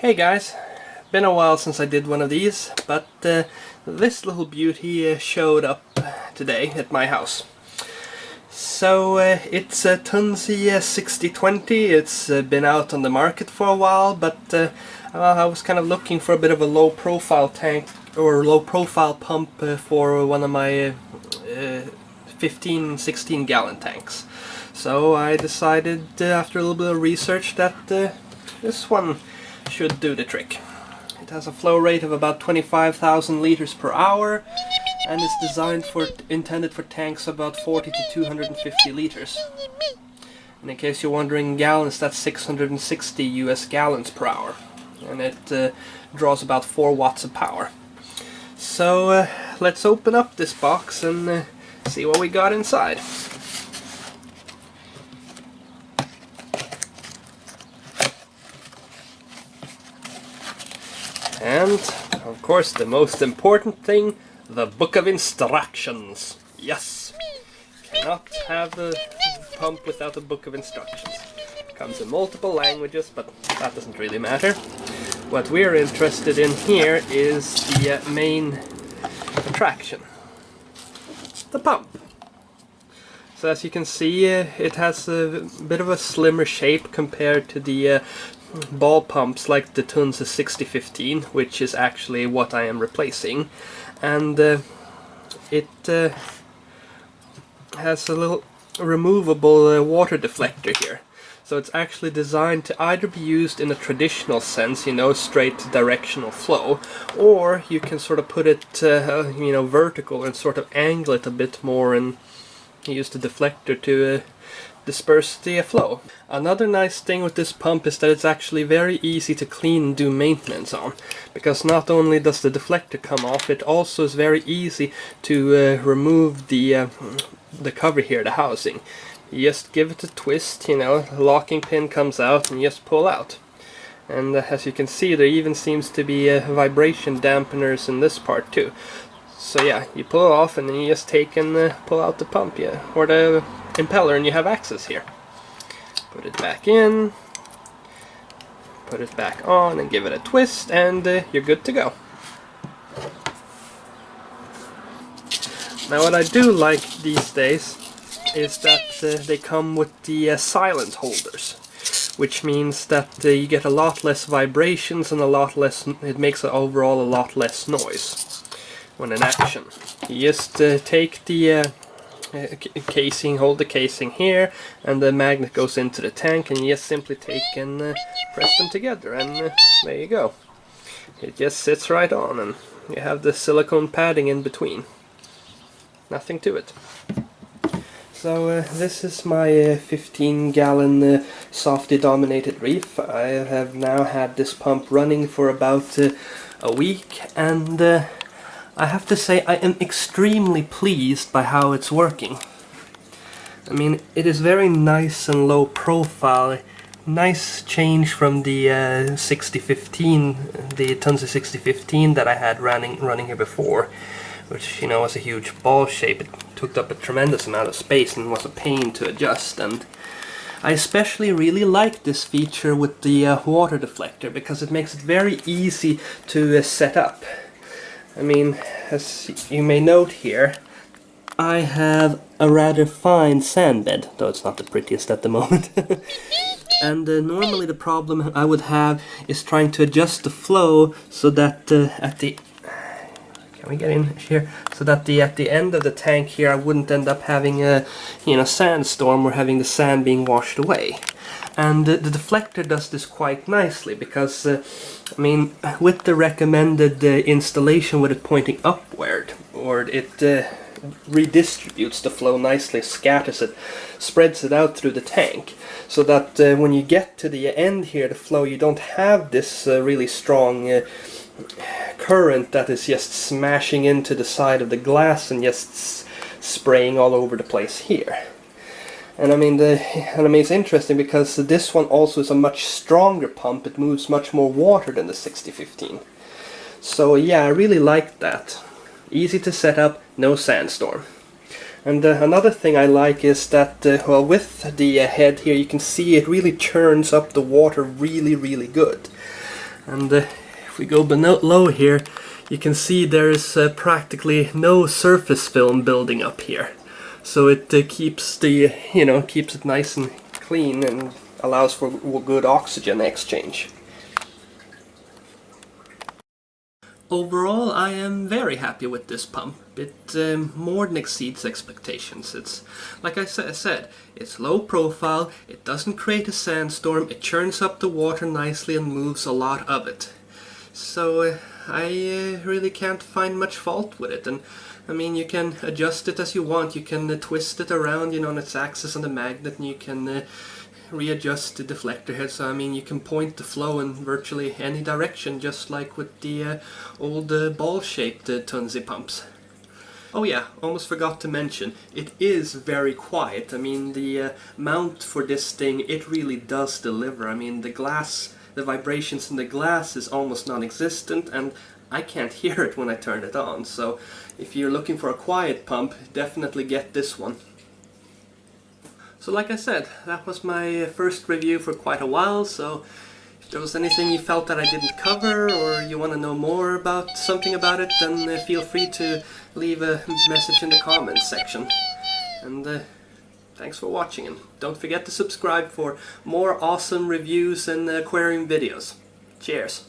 Hey guys, been a while since I did one of these, but this little beauty showed up today at my house. So it's a Tunze 6020. It's been out on the market for a while, but I was kind of looking for a bit of a low profile tank or low profile pump for one of my 15-16 gallon tanks. So I decided after a little bit of research that this one should do the trick. It has a flow rate of about 25,000 liters per hour and is intended for tanks about 40 to 250 liters. And in case you're wondering in gallons, that's 660 US gallons per hour, and it draws about 4 watts of power. So let's open up this box and see what we got inside. And, of course, the most important thing, the book of instructions. Yes! Cannot have a pump without a book of instructions. It comes in multiple languages, but that doesn't really matter. What we're interested in here is the main attraction. The pump. So as you can see, it has a bit of a slimmer shape compared to the ball pumps like the Tunze 6015, which is actually what I am replacing, and it has a little removable water deflector here. So it's actually designed to either be used in a traditional sense, you know, straight directional flow, or you can sort of put it you know, vertical and sort of angle it a bit more and use the deflector to disperse the flow. Another nice thing with this pump is that it's actually very easy to clean and do maintenance on, because not only does the deflector come off, it also is very easy to remove the cover here, the housing. You just give it a twist, you know, the locking pin comes out and you just pull out. And as you can see, there even seems to be vibration dampeners in this part too. So yeah, you pull it off and then you just take and pull out the pump, yeah, or the impeller, and you have access here. Put it back in, put it back on, and give it a twist, and you're good to go. Now what I do like these days is that they come with the silent holders, which means that you get a lot less vibrations and a lot less, it makes overall a lot less noise when in action. You just take the casing, hold the casing here, and the magnet goes into the tank, and you just simply take and press them together, and there you go. It just sits right on, and you have the silicone padding in between. Nothing to it. So this is my 15-gallon softy dominated reef. I have now had this pump running for about a week, and I have to say I am extremely pleased by how it's working. I mean, it is very nice and low profile. Nice change from the 6015, the Tunze 6015 that I had running here before, which, you know, was a huge ball shape. It took up a tremendous amount of space and was a pain to adjust. And I especially really like this feature with the water deflector, because it makes it very easy to set up. I mean, as you may note here, I have a rather fine sand bed, though it's not the prettiest at the moment. And normally the problem I would have is trying to adjust the flow so that at the... Can we get in here? So that at the end of the tank here I wouldn't end up having a, you know, sandstorm or having the sand being washed away. And the deflector does this quite nicely, because I mean, with the recommended installation with it pointing upward, or it redistributes the flow nicely, scatters it, spreads it out through the tank, so that when you get to the end here, the flow, you don't have this really strong current that is just smashing into the side of the glass and just spraying all over the place here. And I mean, it's interesting because this one also is a much stronger pump. It moves much more water than the 6015. So yeah, I really like that. Easy to set up, no sandstorm. And another thing I like is that, well, with the head here, you can see it really churns up the water really, really good. And if we go below here, you can see there is practically no surface film building up here. So it keeps the, keeps it nice and clean and allows for good oxygen exchange. Overall, I am very happy with this pump. It more than exceeds expectations. It's, like I said, it's low profile, it doesn't create a sandstorm, it churns up the water nicely and moves a lot of it. So I really can't find much fault with it. And I mean, you can adjust it as you want. You can twist it around, on its axis on the magnet, and you can readjust the deflector head. So I mean, you can point the flow in virtually any direction, just like with the old ball-shaped Tunze pumps. Oh yeah, almost forgot to mention, it is very quiet. I mean, the mount for this thing, it really does deliver. I mean, the vibrations in the glass is almost non-existent, and I can't hear it when I turn it on. So if you're looking for a quiet pump, definitely get this one. So like I said, that was my first review for quite a while, so if there was anything you felt that I didn't cover, or you want to know more about something about it, then feel free to leave a message in the comments section. And thanks for watching, and don't forget to subscribe for more awesome reviews and aquarium videos. Cheers!